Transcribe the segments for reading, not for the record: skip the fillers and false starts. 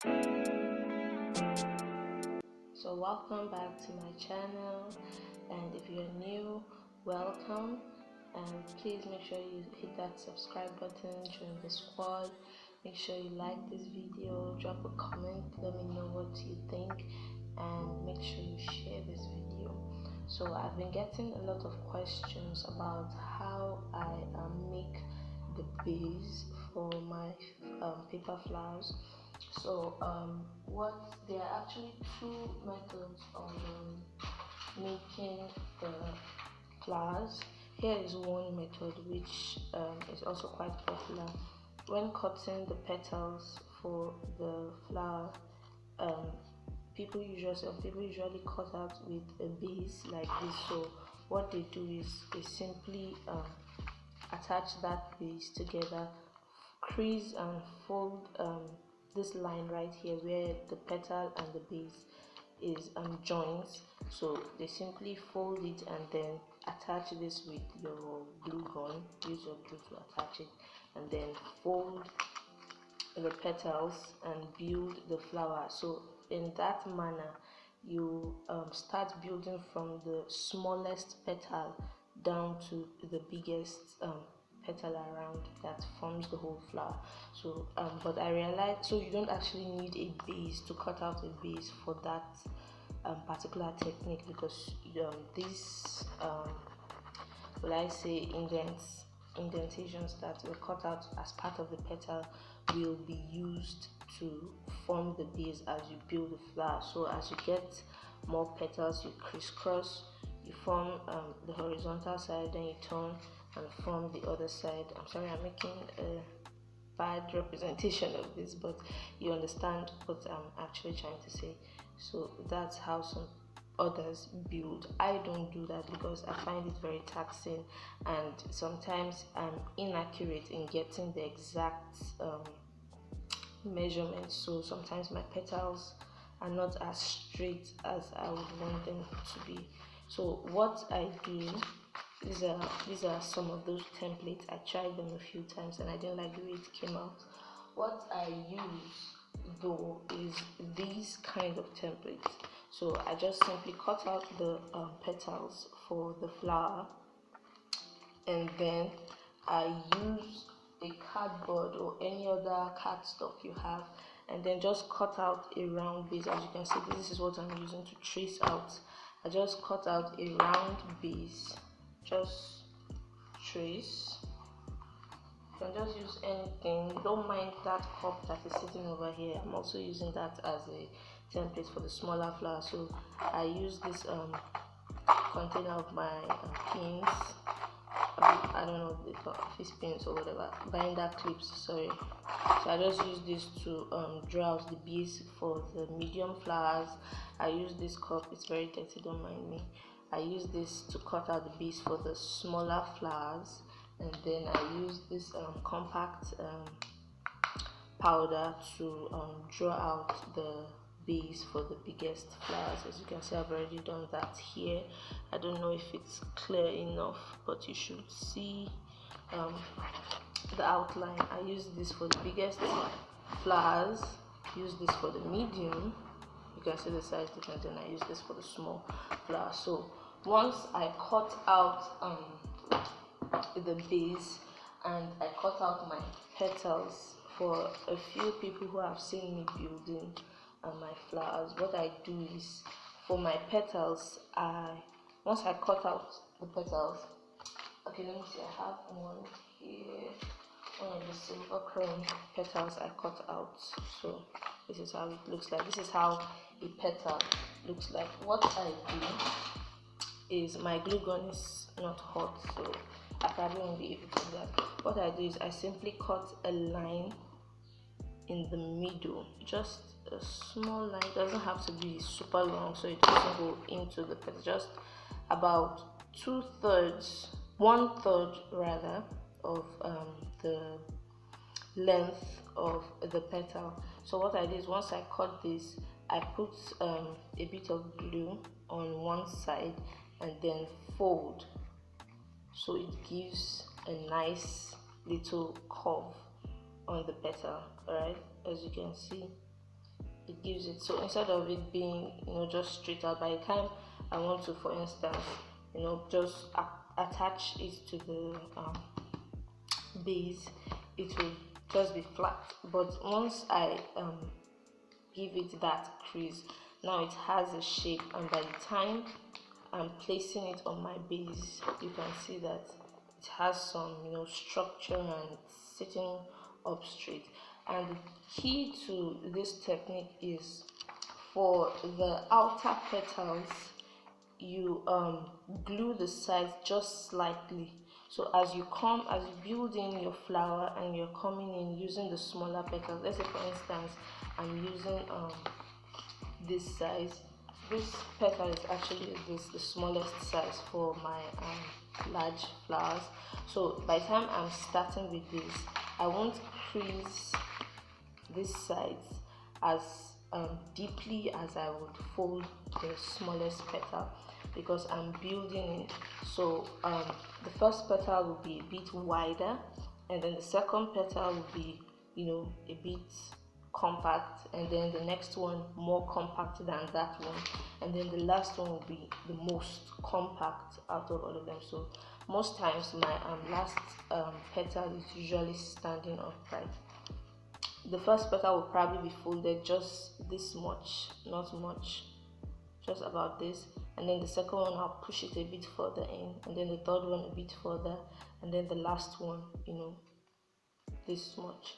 So welcome back to my channel, and if you're new, welcome, and please make sure you hit that subscribe button, join the squad. Make sure you like this video, drop a comment, let me know what you think, and make sure you share this video. So I've been getting a lot of questions about how I make the base for my paper flowers. So what there are actually two methods of making the flowers. Here is one method which is also quite popular. When cutting the petals for the flower, um, some people usually cut out with a base like this. So what they do is they simply attach that base together, crease and fold this line right here where the petal and the base is joints. So they simply fold it and then attach this with your glue gun. Use your glue to attach it, and then fold the petals and build the flower. So in that manner, you start building from the smallest petal down to the biggest petal around that forms the whole flower. So but I realized, so you don't actually need a base to cut out a base for that particular technique, because these will I say indentations that were cut out as part of the petal will be used to form the base as you build the flower. So as you get more petals, you crisscross, you form the horizontal side, then you turn and form the other side. I'm sorry, I'm making a bad representation of this, but you understand what I'm actually trying to say. So that's how some others build. I don't do that because I find it very taxing, and sometimes I'm inaccurate in getting the exact measurements. So sometimes my petals are not as straight as I would want them to be. So what I do, these are some of those templates. I tried them a few times and I didn't like the way it came out. What I use though is these kind of templates. So I just simply cut out the petals for the flower, and then I use a cardboard or any other cardstock you have, and then just cut out a round base. As you can see, this is what I'm using to trace out. I just cut out a round base, just trace. You can just use anything, don't mind that cup that is sitting over here. I'm also using that as a template for the smaller flower. So I use this container of my pins, I don't know if they call fish pins or whatever, binder clips, sorry. So I just use this to draw out the base for the medium flowers. I use this cup, it's very dirty, don't mind me. I use this to cut out the base for the smaller flowers, and then I use this compact powder to draw out the base for the biggest flowers. As you can see, I've already done that here. I don't know if it's clear enough, but you should see the outline. I use this for the biggest flowers, use this for the medium, you can see the size difference, and I use this for the small flowers. So once I cut out the base and I cut out my petals, for a few people who have seen me building my flowers, what I do is, for my petals, once I cut out the petals, okay, let me see, I have one here, one of the silver chrome petals I cut out. So this is how it looks like. This is how a petal looks like. What I do is, my glue gun is not hot, so I probably won't be able to do that. What I do is I simply cut a line in the middle, just a small line. It doesn't have to be super long so it doesn't go into the petal, just about 2/3, 1/3 rather, of the length of the petal. So what I did is, once I cut this, I put a bit of glue on one side and then fold, so it gives a nice little curve on the petal. Alright, as you can see, gives it, so instead of it being, just straight out, by the time I want to, for instance, just attach it to the base, it will just be flat. But once I give it that crease, now it has a shape, and by the time I'm placing it on my base, you can see that it has some structure and sitting up straight. And the key to this technique is, for the outer petals, you glue the sides just slightly. So as you build in your flower and you're coming in using the smaller petals, let's say for instance I'm using this size. This petal is actually the smallest size for my large flowers. So by the time I'm starting with this, I won't crease this sides as deeply as I would fold the smallest petal, because I'm building it. So the first petal will be a bit wider, and then the second petal will be a bit compact, and then the next one more compact than that one, and then the last one will be the most compact out of all of them. So most times my last petal is usually standing upright. The first petal will probably be folded just this much, not much, just about this, and then the second one I'll push it a bit further in, and then the third one a bit further, and then the last one this much.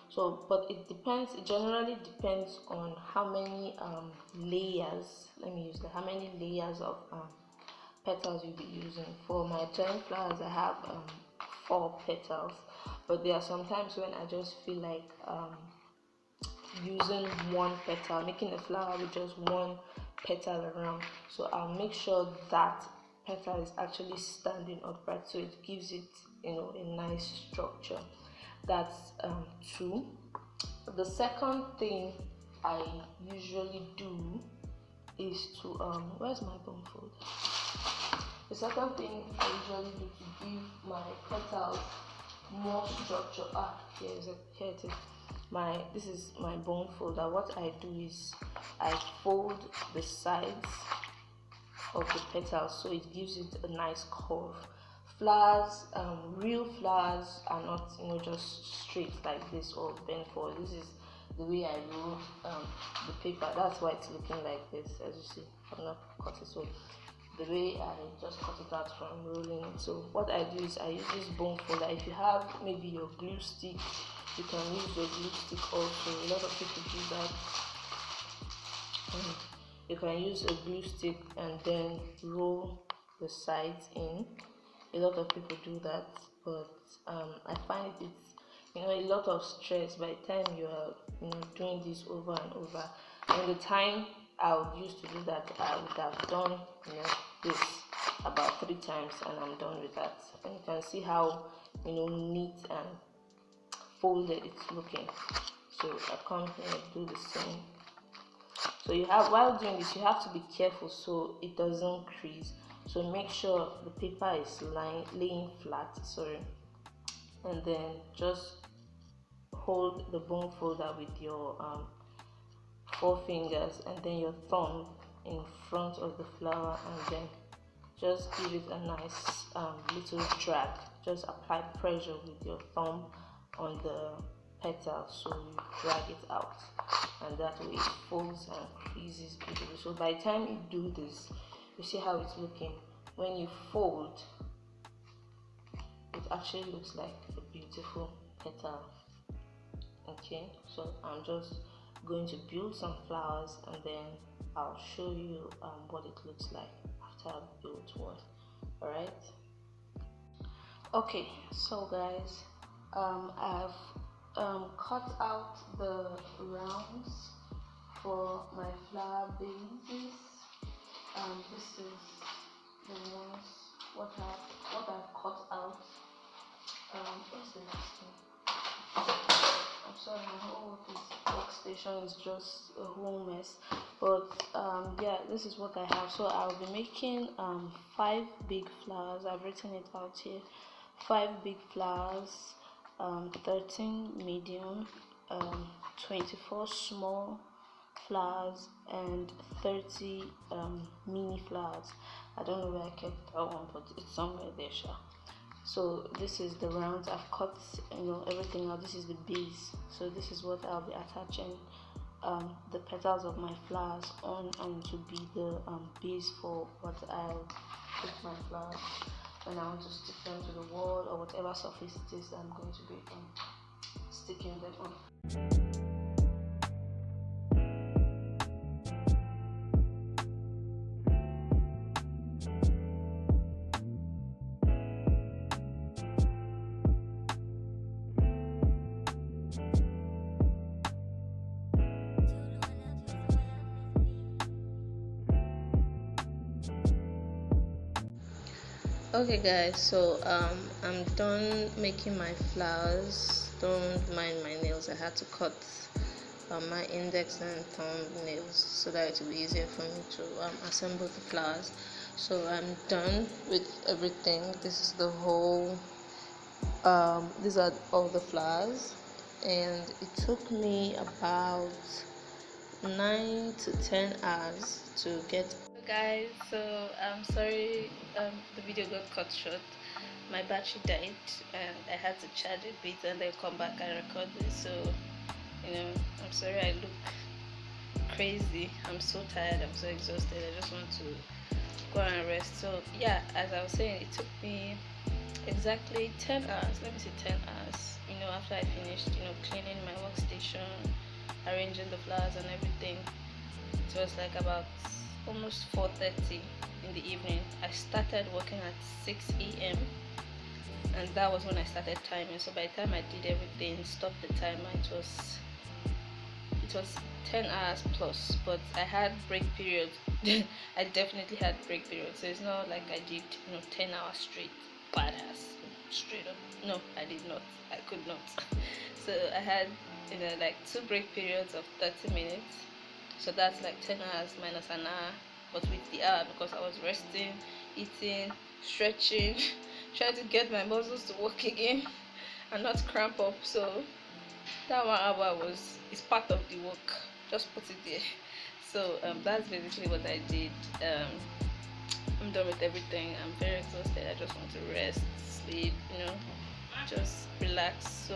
So but it generally depends on how many layers, how many layers of petals you'll be using. For my giant flowers I have 4 petals, but there are sometimes when I just feel like using one petal, making a flower with just one petal around. So I'll make sure that petal is actually standing upright, so it gives it a nice structure. That's 2. The second thing I usually do is to where's my bone fold? The second thing I usually do to give my petals more structure, here it is. This is my bone folder. What I do is I fold the sides of the petals, so it gives it a nice curve. Flowers, real flowers are not just straight like this or bent forward. This is the way I roll the paper. That's why it's looking like this. As you see, I've not cut it, so the way I just cut it out from rolling it. So what I do is I use this bone folder. If you have maybe your glue stick, you can use your glue stick also. A lot of people do that. You can use a glue stick and then roll the sides in. A lot of people do that, but I find it's a lot of stress by the time you are doing this over and over. And the time I would use to do that, I would have done this about 3 times, and I'm done with that. And you can see how neat and folded it's looking. So I come here and do the same. So while doing this, you have to be careful so it doesn't crease. So make sure the paper is laying flat, and then just hold the bone folder with your 4 fingers and then your thumb in front of the flower, and then just give it a nice little drag. Just apply pressure with your thumb on the petal, so you drag it out, and that way it folds and creases beautifully. So by the time you do this, you see how it's looking. When you fold, it actually looks like a beautiful petal. Okay, so I'm just going to build some flowers, and then I'll show you what it looks like after I've built one. Alright, okay, so guys, I've cut out the rounds for my flower bases. This is the ones what I've cut out. What's the next thing? I'm sorry, my whole workstation is just a whole mess. But yeah, this is what I have. So I'll be making 5 big flowers. I've written it out here. 5 big flowers, 13 medium, 24 small flowers and 30 mini flowers. I don't know where I kept that one, but it's somewhere there, sure. So this is the rounds. I've cut everything out. This is the base, so this is what I'll be attaching the petals of my flowers on, and to be the base for what I'll put my flowers when I want to stick them to the wall or whatever surface it is that I'm going to be sticking them on. Okay guys, so I'm done making my flowers. Don't mind my nails. I had to cut my index and thumb nails so that it will be easier for me to assemble the flowers. So I'm done with everything. This is the whole these are all the flowers, and it took me about 9 to 10 hours to get. Guys, so I'm sorry the video got cut short. My battery died and I had to charge it a bit and then come back and record this. So I'm sorry I look crazy. I'm so tired, I'm so exhausted. I just want to go and rest. So yeah, as I was saying, it took me exactly 10 hours. Let me say 10 hours, after I finished cleaning my workstation, arranging the flowers and everything. It was like about almost 4:30 in the evening. I started working at 6 a.m. and that was when I started timing. So by the time I did everything, stopped the timer, it was 10 hours plus. But I had break periods. I definitely had break periods. So it's not like I did 10 hours straight, badass, straight up. No, I did not. I could not. So I had like 2 break periods of 30 minutes. So that's like 10 hours minus an hour, but with the hour because I was resting, eating, stretching, trying to get my muscles to work again and not cramp up. So that 1 hour is part of the work. Just put it there. So that's basically what I did. I'm done with everything. I'm very exhausted. I just want to rest, sleep, just relax.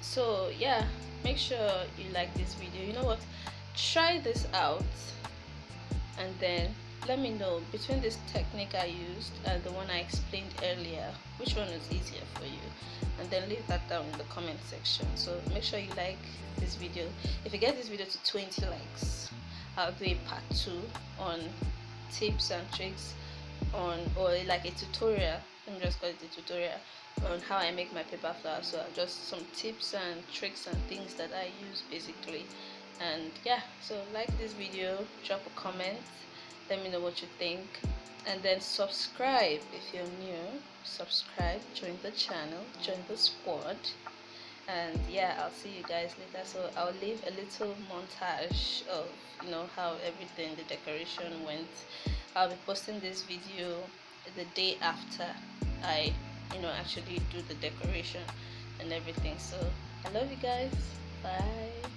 So yeah, make sure you like this video. You know what, try this out and then let me know between this technique I used and the one I explained earlier, which one is easier for you, and then leave that down in the comment section. So make sure you like this video. If you get this video to 20 likes, I'll do a part 2 on tips and tricks or like a tutorial. Let me just call it a tutorial on how I make my paper flowers. So just some tips and tricks and things that I use basically. And yeah, so like this video, drop a comment, let me know what you think, and then subscribe if you're new. Subscribe, join the channel, join the squad. And yeah, I'll see you guys later. So I'll leave a little montage of how everything, the decoration went. I'll be posting this video the day after I actually do the decoration and everything. So I love you guys. Bye.